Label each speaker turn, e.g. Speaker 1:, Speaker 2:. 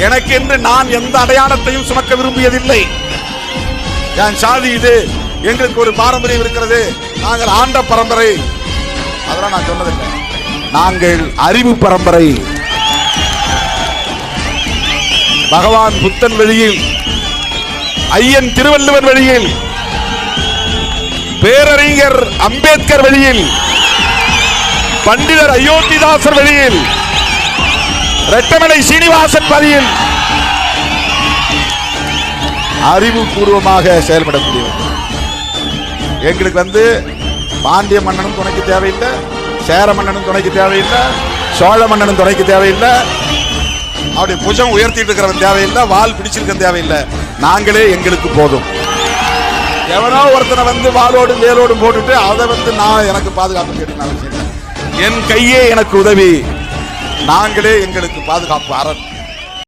Speaker 1: எனக்கு என்று நான் எந்த அடையாளத்தையும் சுமக்க விரும்பியதில்லை. என் சாதி இது, எங்களுக்கு ஒரு பாரம்பரியம் இருக்கிறது, நாங்கள் ஆண்ட பரம்பரை, அதெல்லாம் நான் சொன்னதில்லை. நாங்கள் அறிவு பரம்பரை. பகவான் புத்தன் வழியில், ஐயன் திருவள்ளுவர் வழியில், பேரறிஞர் அம்பேத்கர் வழியில், பண்டிதர் அயோத்திதாசர் வழியில், ரெட்டமலை சீனிவாசன் வழியில் அறிவுபூர்வமாக செயல்படக்கூடியவர். எங்களுக்கு பாண்டிய மன்னனும் துணைக்கு தேவையில்லை, சேர மன்னனும் துணைக்கு தேவையில்லை, சோழ மன்னனும் துணைக்கு தேவையில்லை, அவருடைய புஜம் உயர்த்திட்டு இருக்கிறவன் தேவையில்லை, வால் பிடிச்சிருக்க தேவையில்லை. நாங்களே எங்களுக்கு போதும். எவனோ ஒருத்தனை வாளோடும் வேலோடும் போட்டுட்டு அதை நான் எனக்கு பாதுகாப்பு கேட்டு என் கையே எனக்கு உதவி. நாங்களே எங்களுக்கு பாதுகாப்பு அரண்.